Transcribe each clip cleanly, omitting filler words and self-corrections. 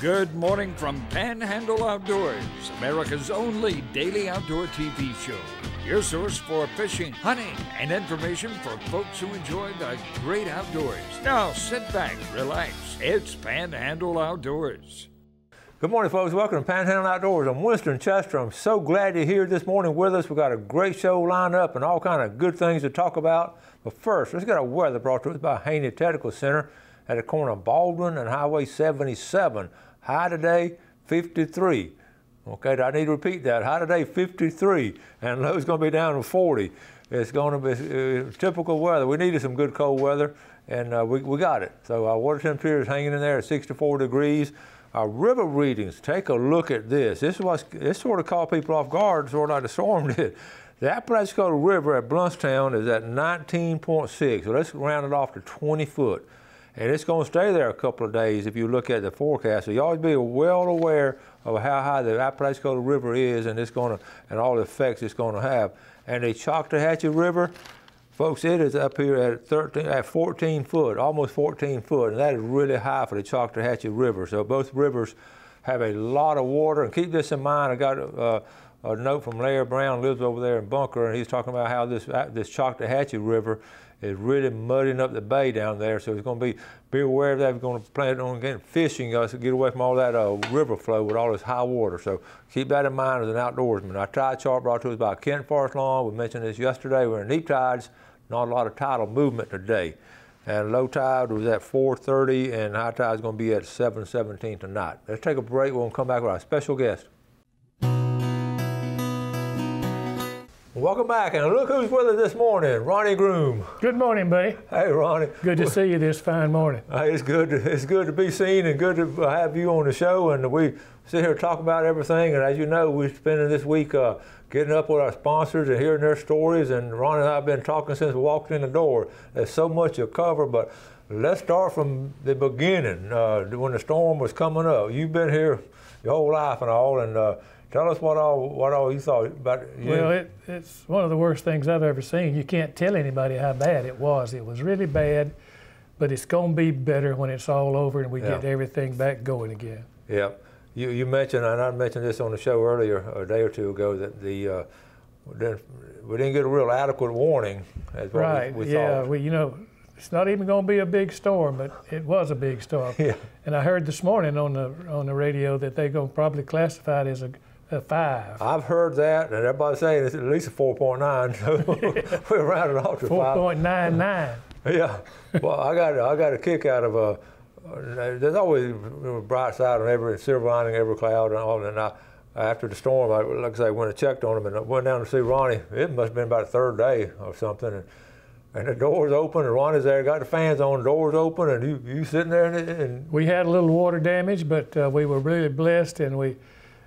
Good morning from Panhandle Outdoors, America's only daily outdoor TV show. Your source for fishing, hunting, and information for folks who enjoy the great outdoors. Now sit back, relax. It's Panhandle Outdoors. Good morning, folks. Welcome to Panhandle Outdoors. I'm Winston Chester. I'm so glad you're here this morning with us. We've got a great show lined up and all kind of good things to talk about. But first, let's get our weather brought to us by Haney Technical Center at the corner of Baldwin and Highway 77. High today, 53. Okay, I need to repeat that. High today, 53, and low's going to be down to 40. It's going to be typical weather. We needed some good cold weather, and we got it. So our water temperature is hanging in there at 64 degrees. Our river readings, take a look at this. This sort of caught people off guard, sort of like the storm did. The Apalachicola River at Bluntstown is at 19.6, so let's round it off to 20 foot. And it's going to stay there a couple of days if you look at the forecast. So you always be well aware of how high the Apalachicola River is and all the effects it's going to have. And the Choctawhatchee River, folks, it is up here at 14 foot, almost 14 foot, and that is really high for the Choctawhatchee River. So both rivers have a lot of water. And keep this in mind, I got a note from Larry Brown, lives over there in Bunker, and he's talking about how this Choctawhatchee River is really muddying up the bay down there. So it's going to be aware of that. If you're going to plan on getting fishing, you got to get away from all that river flow with all this high water. So keep that in mind as an outdoorsman. Our tide chart brought to us by Kent Forest Lawn. We mentioned this yesterday. We're in neap tides, not a lot of tidal movement today. And low tide was at 4:30, and high tide is going to be at 7:17 tonight. Let's take a break. We'll come back with our special guest. Welcome back, and look who's with us this morning, Ronnie Groom. Good morning, buddy. Hey, Ronnie. Good to see you this fine morning. Hey, it's good to be seen and good to have you on the show, and we sit here and talk about everything. And as you know, we're spending this week getting up with our sponsors and hearing their stories, and Ronnie and I have been talking since we walked in the door. There's so much to cover, but let's start from the beginning, when the storm was coming up. You've been here your whole life and all, and tell us what all you thought about it. Well, it's one of the worst things I've ever seen. You can't tell anybody how bad it was. It was really bad, but it's going to be better when it's all over and we get everything back going again. Yeah. You mentioned, and I mentioned this on the show earlier, a day or two ago, that we didn't get a real adequate warning as what we thought. Yeah, it's not even going to be a big storm, but it was a big storm. Yeah. And I heard this morning on the radio that they're going to probably classify it as a 5. I've heard that, and everybody's saying it's at least a 4.9, so we're rounding off to 5. 4.99. Yeah. Well, I got a kick out of there's always a bright side on every silver lining, every cloud, and all. And after the storm, like I say, went and checked on them and went down to see Ronnie. It must have been about the third day or something. And the door's open, and Ronnie's there, got the fans on, the door's open, and you sitting there. And we had a little water damage, but we were really blessed, and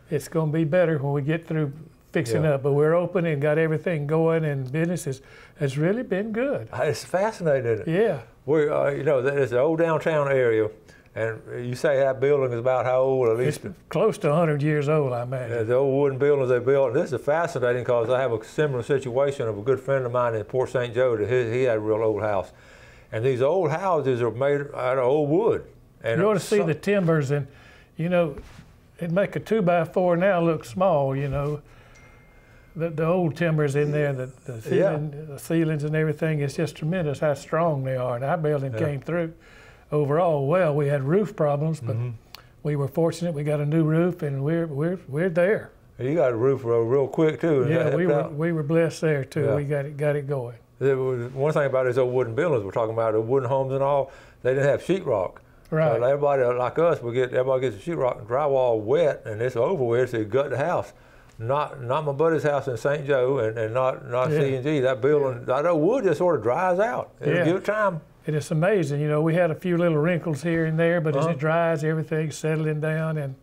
it's going to be better when we get through fixing up. But we're open and got everything going, and business has really been good. It's fascinating, isn't it? Yeah. It's the old downtown area, and you say that building is about how old? At least it's close to 100 years old, I imagine. Yeah, the old wooden buildings they built. This is fascinating because I have a similar situation of a good friend of mine in Port St. Joe that he had a real old house. And these old houses are made out of old wood. And you ought to see the timbers, and, it'd make a 2x4 now look small, The old timbers in there, the ceilings and everything, it's just tremendous how strong they are. And our building came through overall well. We had roof problems, but we were fortunate. We got a new roof, and we're there. You got a roof real quick too. Yeah, we were blessed there too. Yeah. We got it going. One thing about these old wooden buildings we're talking about, the wooden homes and all, they didn't have sheetrock. Right. So everybody like us, everybody gets the sheetrock and drywall wet, and it's over with, so you gut the house. Not my buddy's house in St. Joe, and not C&G. That building, that old wood just sort of dries out. It'll give it time. And it's amazing. We had a few little wrinkles here and there, but as it dries, everything's settling down, and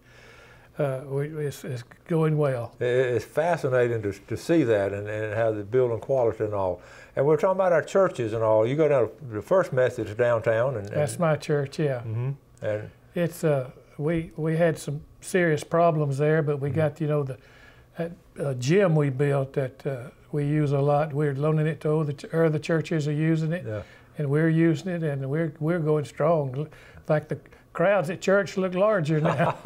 it's going well. It's fascinating to see that and how the building quality and all. And we're talking about our churches and all. You go down to the First Methodist downtown. That's my church, yeah. Mm-hmm. And it's we had some serious problems there, but we got that gym we built that we use a lot. We're loaning it to the churches are using it, and we're using it, and we're going strong. In fact, crowds at church look larger now.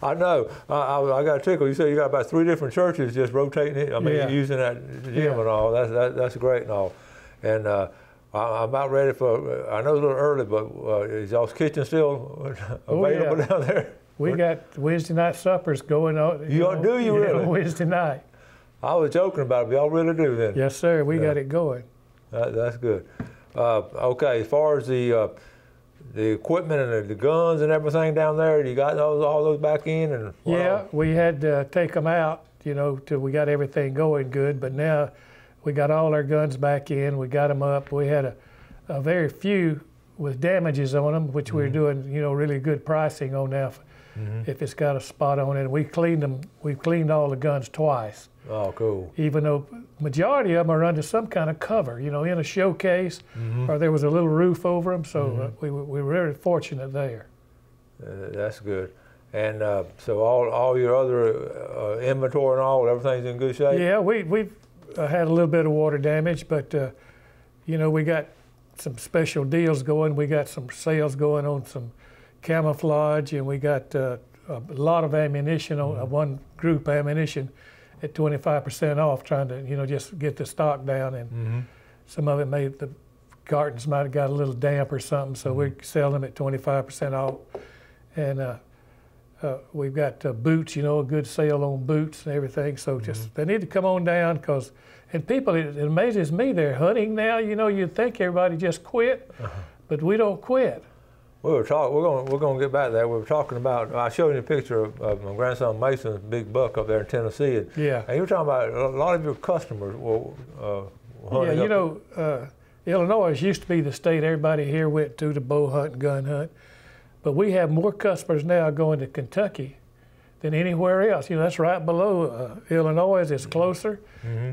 I know. I got a tickle. You said you got about 3 different churches just rotating it. I mean, Yeah. using that gym and all. That's great and all. And I'm about ready for. I know it's a little early, but is y'all's kitchen still available down there? We got Wednesday night suppers going on. Do you really? Wednesday night. I was joking about it, but y'all really do then. Yes, sir. We got it going. That's good. Okay, as far as the equipment and the guns and everything down there, you got all those back in? And wow. Yeah, we had to take them out, till we got everything going good. But now we got all our guns back in. We got them up. We had a very few with damages on them, which we're doing, really good pricing on now. If it's got a spot on it, we cleaned them. We've cleaned all the guns twice. Oh, cool. Even though majority of them are under some kind of cover, in a showcase, or there was a little roof over them. So we were very fortunate there. That's good. And so all your other inventory and all, everything's in good shape? Yeah, we've had a little bit of water damage, but we got some special deals going. We got some sales going on some camouflage, and we got a lot of ammunition on one group ammunition at 25% off, trying to just get the stock down. And some of it the cartons might have got a little damp or something, so we sell them at 25% off. And we've got boots, a good sale on boots and everything. So just they need to come on down, and people, it amazes me, they're hunting now. You'd think everybody just quit, but we don't quit. We're going to get back there. We were talking about. I showed you a picture of my grandson Mason's big buck up there in Tennessee. And you were talking about a lot of your customers hunting. Illinois used to be the state everybody here went to bow hunt and gun hunt, but we have more customers now going to Kentucky than anywhere else. That's right below Illinois. It's closer,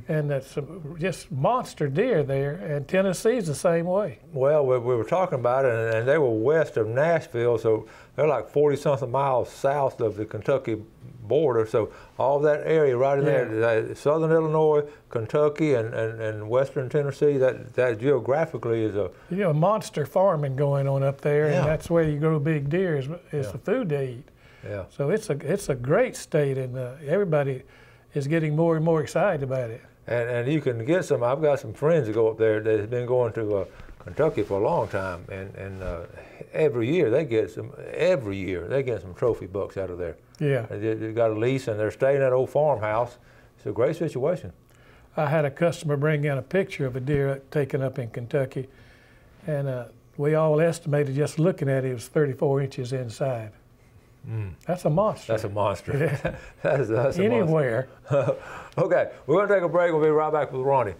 and that's just monster deer there. And Tennessee's the same way. Well, we were talking about it, and they were west of Nashville, so they're like 40-something miles south of the Kentucky border. So all that area right in there, southern Illinois, Kentucky, and western Tennessee, that geographically is a monster farming going on up there, and that's where you grow big deer is the food to eat. Yeah. So it's a great state, and everybody is getting more and more excited about it. And you can get some. I've got some friends that go up there that have been going to Kentucky for a long time, and every year they get some. Every year they get some trophy bucks out of there. Yeah. They got a lease, and they're staying at an old farmhouse. It's a great situation. I had a customer bring in a picture of a deer taken up in Kentucky, and we all estimated just looking at it was 34 inches inside. That's a monster. That's a monster. Yeah. that's a anywhere. Monster. Okay, we're going to take a break. We'll be right back with Ronnie.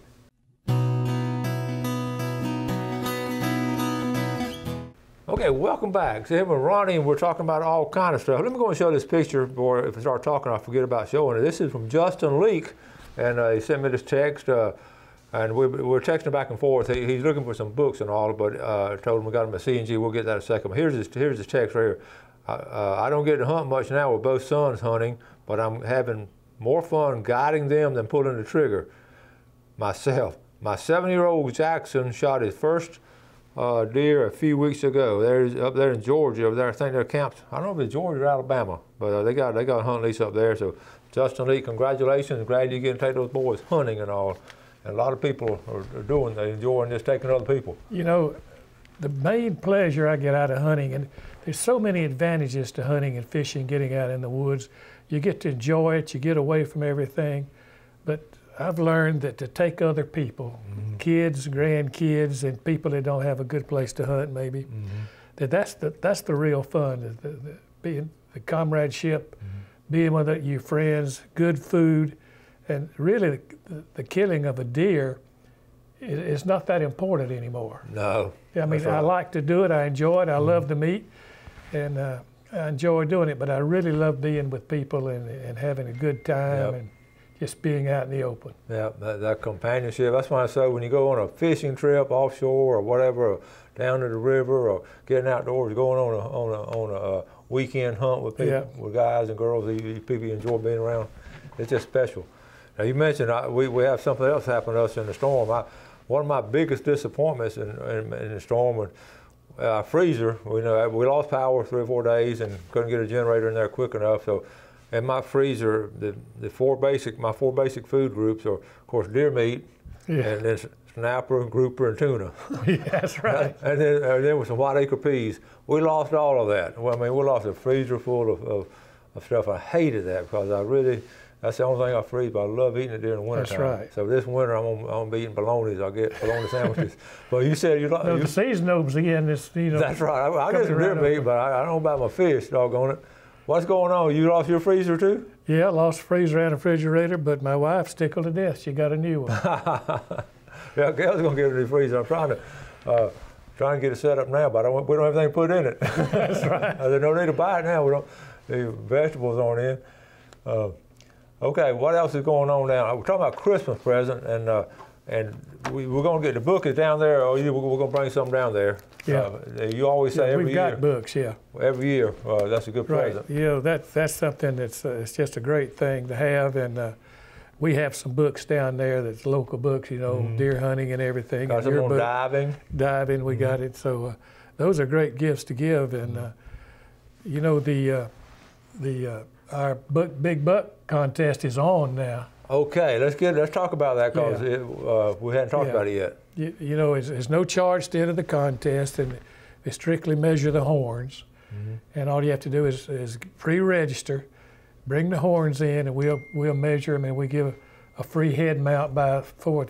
Okay, welcome back. See, with Ronnie, and we're talking about all kind of stuff. Let me go and show this picture before if I start talking, I'll forget about showing it. This is from Justin Leak, and he sent me this text, and we're texting back and forth. He's looking for some books and all, but I told him we got him at C&G. We'll get that in a second. But here's his text right here. I don't get to hunt much now with both sons hunting, but I'm having more fun guiding them than pulling the trigger myself. My 7-year-old Jackson shot his first deer a few weeks ago. There's up there in Georgia. Over there, I think they're camped. I don't know if it's Georgia or Alabama, but they got a hunt lease up there. So, Justin Lee, congratulations! Glad you get to take those boys hunting and all. And a lot of people are enjoying just taking other people. The main pleasure I get out of hunting, and there's so many advantages to hunting and fishing, getting out in the woods. You get to enjoy it, you get away from everything. But I've learned that to take other people, kids, grandkids, and people that don't have a good place to hunt maybe, that's the real fun, the comradeship, being with your friends, good food, and really the killing of a deer is not that important anymore. No. I mean, I like to do it. I enjoy it. I love to meet, and I enjoy doing it. But I really love being with people and having a good time and just being out in the open. Yeah, that companionship. That's why I say when you go on a fishing trip offshore or whatever, or down to the river, or getting outdoors, going on a weekend hunt with people, with guys and girls that people you enjoy being around, it's just special. Now you mentioned we have something else happen to us in the storm. One of my biggest disappointments in the storm, freezer, we lost power 3 or 4 days and couldn't get a generator in there quick enough. So, in my freezer, my four basic food groups are, of course, deer meat, and then snapper, grouper, and tuna. Yeah, that's right. And then with some white acre peas. We lost all of that. Well, I mean, we lost a freezer full of stuff. I hated that because that's the only thing I freeze, but I love eating it during the winter time. That's right. So this winter I'm gonna be eating bolognas. I'll get bologna sandwiches. But you said the season opens again. That's right. I get some deer meat, but I don't know about my fish. Doggone it. What's going on? You lost your freezer too? Yeah, I lost the freezer and refrigerator, but my wife's tickled to death. She got a new one. Yeah, Gail's gonna get a new freezer. I'm trying to get it set up now, but we don't have anything to put in it. That's right. There's no need to buy it now. The vegetables aren't in. Okay, what else is going on now? We're talking about Christmas present, and we're going to get the book is down there, or we're going to bring something down there. Yeah. You always say every year. We've got books, yeah. Every year, that's a good present. Right. You know, that's something that's it's just a great thing to have, and we have some books down there that's local books, deer hunting and everything. Got some on diving. Diving, we got it. So those are great gifts to give, and our big buck contest is on now. Okay, let's talk about that because we hadn't talked about it yet. There's no charge to enter the contest, and they strictly measure the horns. And all you have to do is pre-register, bring the horns in, and we'll measure them, and we give a free head mount by 4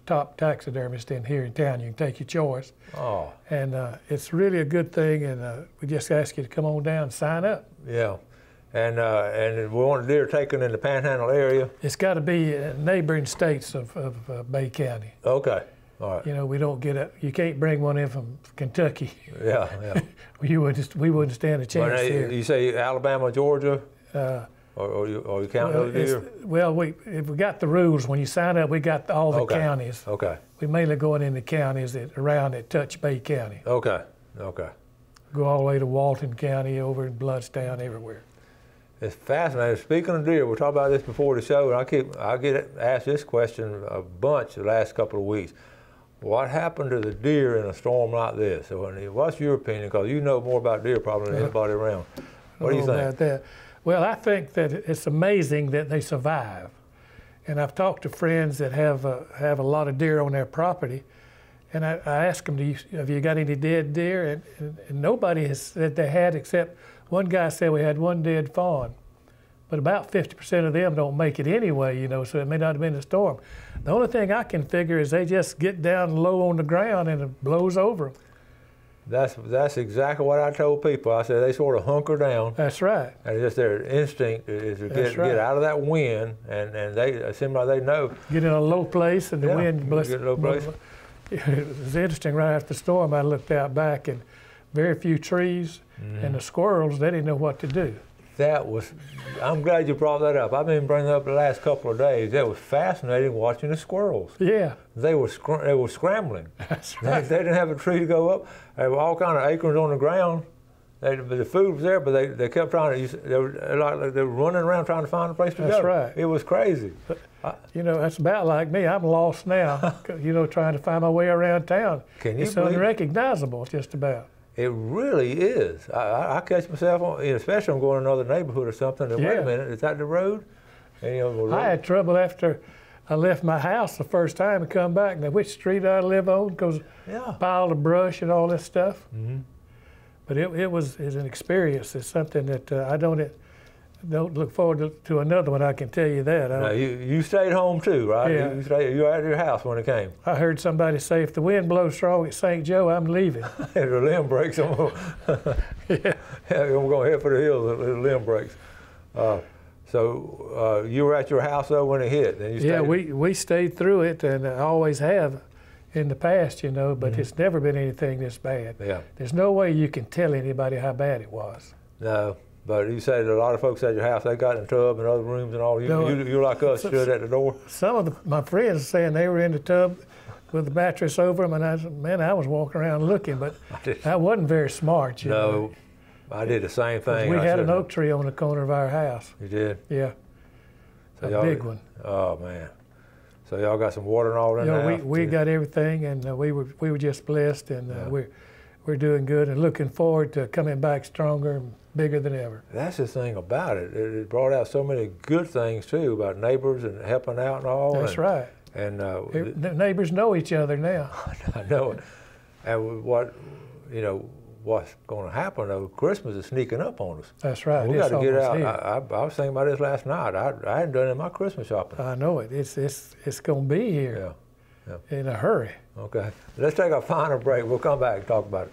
top taxidermists in here in town. You can take your choice. Oh. And it's really a good thing, and we just ask you to come on down and sign up. Yeah. And we want deer taken in the Panhandle area. It's got to be neighboring states of Bay County. Okay, all right. We don't you can't bring one in from Kentucky. Yeah. we wouldn't stand a chance here. You say Alabama, Georgia, or you count those deer? Well, we got the rules. When you sign up, we got all the counties. Okay. We mainly going in the counties that touch Bay County. Okay. Go all the way to Walton County, over in Bloodstown, everywhere. It's fascinating. Speaking of deer, we talked about this before the show, and I get asked this question a bunch the last couple of weeks. What happened to the deer in a storm like this? So, what's your opinion? Because you know more about deer probably than anybody around. What do you think? About that? Well, I think that it's amazing that they survive. And I've talked to friends that have a lot of deer on their property, and I asked them, have you got any dead deer? And nobody has said they had, except one guy said we had one dead fawn. But about 50% of them don't make it anyway, so it may not have been a storm. The only thing I can figure is they just get down low on the ground and it blows over them. That's exactly what I told people. I said they sort of hunker down. That's right. And just their instinct is to get out of that wind, and it seems like they know. Get in a low place and the wind blows. Get in a low place. It was interesting. Right after the storm, I looked out back and very few trees, and the squirrels, they didn't know what to do. I'm glad you brought that up. I've been bringing it up the last couple of days. It was fascinating watching the squirrels. Yeah. They were scrambling. That's right. They didn't have a tree to go up. There were all kind of acorns on the ground. The food was there, but they kept trying to. They were running around trying to find a place to go. That's right. It was crazy. But, that's about like me. I'm lost now. Trying to find my way around town. It's unrecognizable, just about. It really is. I catch myself, especially I'm going to another neighborhood or something, and wait a minute, is that the road? And, I had trouble after I left my house the first time and come back. Now, which street I live on? Because pile of brush and all this stuff. Mm-hmm. But it was an experience. It's something that I don't look forward to another one. I can tell you that. Now, you stayed home too, right? Yeah. You were at your house when it came. I heard somebody say, if the wind blows strong at St. Joe, I'm leaving. If the limb breaks, I'm going to head for the hills if the limb breaks. So you were at your house though when it hit? And you stayed? We stayed through it, and I always have in the past, but it's never been anything this bad. Yeah. There's no way you can tell anybody how bad it was. No. But you said a lot of folks at your house, they got in the tub and other rooms and all. You're like us, stood at the door. Some of my friends are saying they were in the tub with the mattress over them, and I said, man, I was walking around looking, but I wasn't very smart. You know. I did the same thing. We had an oak tree on the corner of our house. You did? Yeah, so a big one. Oh, man. So y'all got some water and all in the house? We got everything, and we were just blessed, and we're doing good and looking forward to coming back stronger and bigger than ever. That's the thing about it. It brought out so many good things too about neighbors and helping out and all. That's right. And the neighbors know each other now. I know it. And what's going to happen though? Christmas is sneaking up on us. That's right. We got to get out. I was thinking about this last night. I hadn't done any of my Christmas shopping. I know it. It's going to be here. Yeah. In a hurry. Okay. Let's take a final break. We'll come back and talk about it.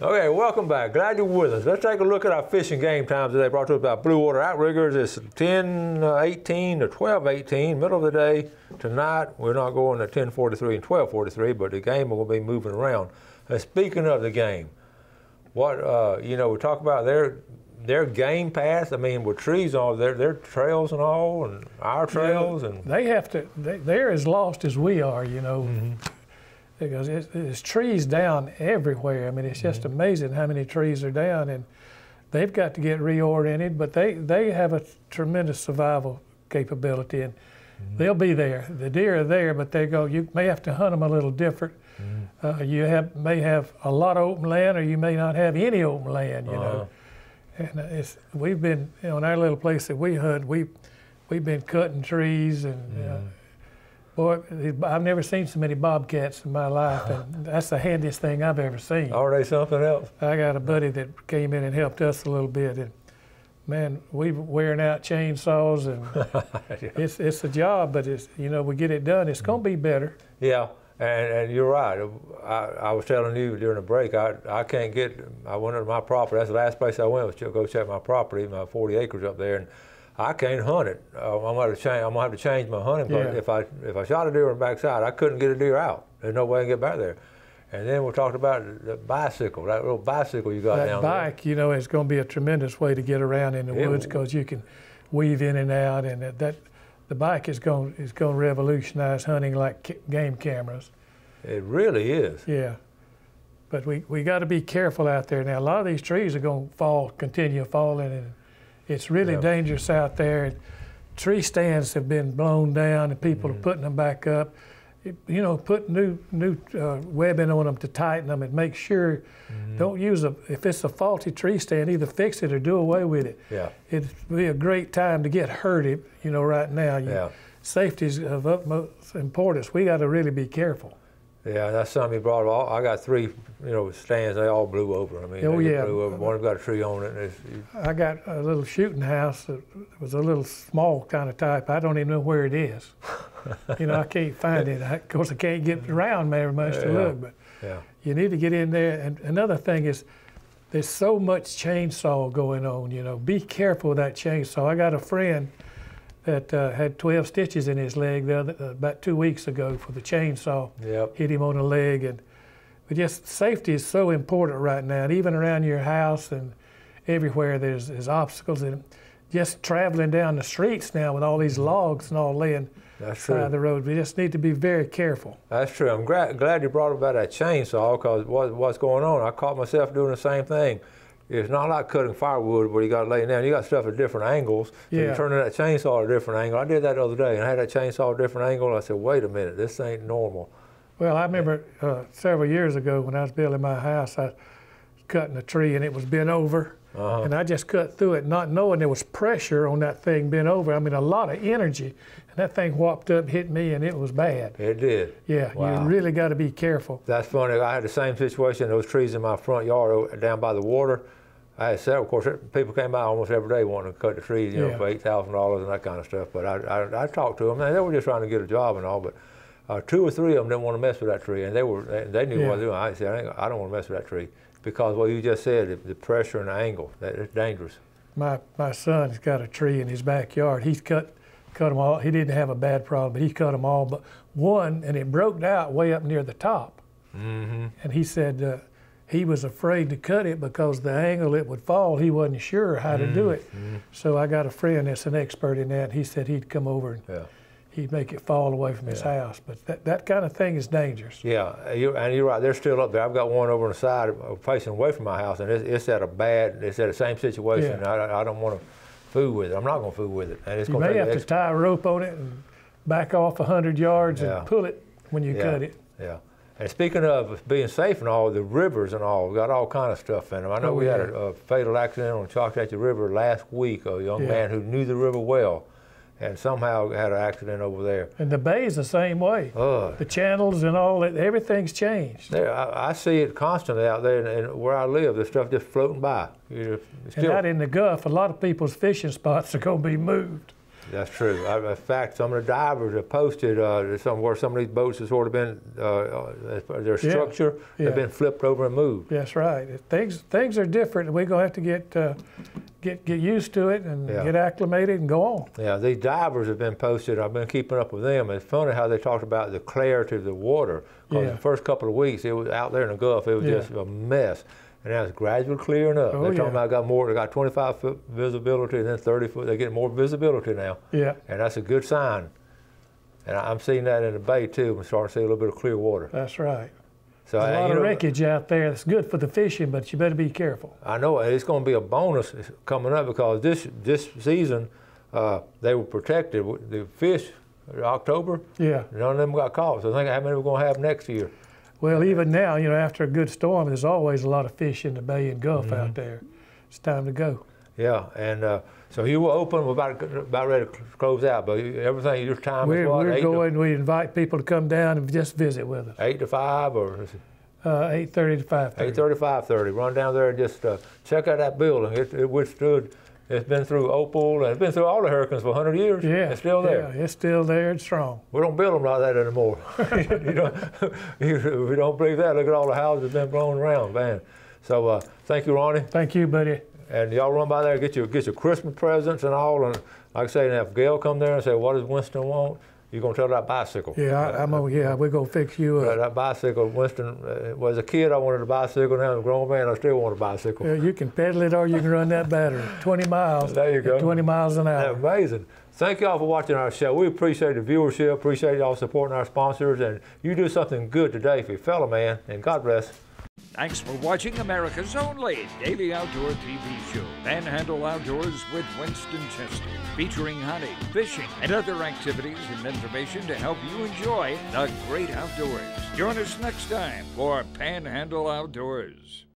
Okay, welcome back. Glad you're with us. Let's take a look at our fishing game times today. Brought to us by Blue Water Outriggers. It's 10:18 to 12:18, middle of the day. Tonight, we're not going to 10:43 and 12:43, but the game will be moving around. Speaking of the game, what we talk about their game paths. I mean, with trees on their trails and all, and our trails, and they have to. They're as lost as we are, because there's trees down everywhere. I mean, it's just amazing how many trees are down, and they've got to get reoriented. But they have a tremendous survival capability, and they'll be there. The deer are there, but you may have to hunt them a little different. You may have a lot of open land, or you may not have any open land. And we've been on our little place that we hunt. We've been cutting trees, and boy, I've never seen so many bobcats in my life, and that's the handiest thing I've ever seen. Are they something else? I got a buddy that came in and helped us a little bit, and man, we're wearing out chainsaws, and it's a job, but we get it done. It's going to be better. Yeah. And you're right. I was telling you during the break, I went to my property. That's the last place I went was to go check my property, my 40 acres up there, and I can't hunt it. I'm gonna have to change my hunting. But if I shot a deer on the backside, I couldn't get a deer out. There's no way to get back there. And then we talked about the bicycle, that little bicycle you got down there. That bike, is going to be a tremendous way to get around in the woods because you can weave in and out, and the bike is going to revolutionize hunting like game cameras. It really is. Yeah, but we got to be careful out there now. A lot of these trees are going to continue falling, and it's really dangerous out there. Tree stands have been blown down, and people are putting them back up. Put new webbing on them to tighten them, and make sure don't use if it's a faulty tree stand, either fix it or do away with it. Yeah, it'd be a great time to get hurted. Right now, safety is of utmost importance. We got to really be careful. Yeah, that's something you brought up. I got 3, stands. They all blew over. I mean, blew over. One's got a tree on it. I got a little shooting house that was a little small kind of type. I don't even know where it is. I can't find it. Of course, I can't get around very much to look. But you need to get in there. And another thing is, there's so much chainsaw going on. Be careful with that chainsaw. I got a friend that had 12 stitches in his leg about 2 weeks ago for the chainsaw. Hit him on the leg, but just safety is so important right now. And even around your house and everywhere, there's obstacles, and just traveling down the streets now with all these logs and all laying side of the road. We just need to be very careful. That's true. I'm glad you brought up about that chainsaw, because what's going on? I caught myself doing the same thing. It's not like cutting firewood where you got to lay it down. You got stuff at different angles. So you're turning that chainsaw at a different angle. I did that the other day, and I had that chainsaw at a different angle, and I said, wait a minute, this ain't normal. Well, I remember several years ago when I was building my house, I was cutting a tree, and it was bent over. And I just cut through it, not knowing there was pressure on that thing bent over. I mean, a lot of energy. And that thing whopped up, hit me, and it was bad. It did? Yeah, wow. You really got to be careful. That's funny. I had the same situation. Those trees in my front yard down by the water. I had several. Of course, people came by almost every day wanting to cut the trees, for $8,000 and that kind of stuff. But I talked to them, and they were just trying to get a job and all. But 2 or 3 of them didn't want to mess with that tree, and they knew what they were doing. I said, I don't want to mess with that tree, because what you just said, the pressure and the angle, it's dangerous. My son's got a tree in his backyard. He's cut them all. He didn't have a bad problem, but he cut them all but one, and it broke out way up near the top. And he said he was afraid to cut it because the angle it would fall, he wasn't sure how to do it. So I got a friend that's an expert in that. He said he'd come over and he'd make it fall away from his house. But that kind of thing is dangerous. Yeah, and you're right. They're still up there. I've got one over on the side facing away from my house, and it's at the same situation. I don't want to fool with it. I'm not going to fool with it. And it's you may have to tie a rope on it and back off 100 yards and pull it when you cut it. Yeah. And speaking of being safe and all, the rivers and all, got all kind of stuff in them. I know we had a fatal accident on Choctaw River last week, a young man who knew the river well and somehow had an accident over there. And the bay's the same way. The channels and all that, everything's changed. There, I see it constantly out there, and where I live, there's stuff just floating by. And out in the Gulf, a lot of people's fishing spots are going to be moved. That's true. In fact, some of the divers have posted where some of these boats have sort of been, their structure have been flipped over and moved. That's right. Things are different, and we're going to have to get used to it and get acclimated and go on. Yeah, these divers have been posted. I've been keeping up with them. It's funny how they talked about the clarity of the water. Because the first couple of weeks, it was out there in the Gulf, it was just a mess. And now it's gradually clearing up. They're talking about they got 25-foot visibility and then 30-foot. They're getting more visibility now. Yeah. And that's a good sign. And I'm seeing that in the bay too. I'm starting to see a little bit of clear water. That's right. So there's a lot of wreckage out there. That's good for the fishing, but you better be careful. I know it's going to be a bonus coming up because this season they were protected. The fish, October, none of them got caught. So I think how many we're going to have next year. Well, even now, after a good storm, there's always a lot of fish in the bay and Gulf out there. It's time to go. Yeah, and so you were open. We're about ready to close out, but everything, your time is what? We're going. We invite people to come down and just visit with us. 8 to 5 or? 8:30 to 5:30. 8:30 to 5:30. Run down there and just check out that building. It withstood. It's been through Opal, and it's been through all the hurricanes for 100 years. Yeah, it's still there. Yeah, it's still there and strong. We don't build them like that anymore. We don't believe that. Look at all the houses that have been blown around, man. So thank you, Ronnie. Thank you, buddy. And y'all run by there, get your Christmas presents and all. And like I say, if Gail come there and say, "What does Winston want?" You're gonna tell that bicycle. Yeah, we're gonna fix you up. That bicycle, Winston. Was a kid, I wanted a bicycle. Now as a grown man, I still want a bicycle. Yeah, you can pedal it or you can run that battery. 20 miles. There you go. 20 miles an hour. That's amazing. Thank y'all for watching our show. We appreciate the viewership. Appreciate y'all supporting our sponsors. And you do something good today for your fellow man. And God bless. Thanks for watching America's only daily outdoor TV show, Panhandle Outdoors with Winston Chester, featuring hunting, fishing, and other activities and information to help you enjoy the great outdoors. Join us next time for Panhandle Outdoors.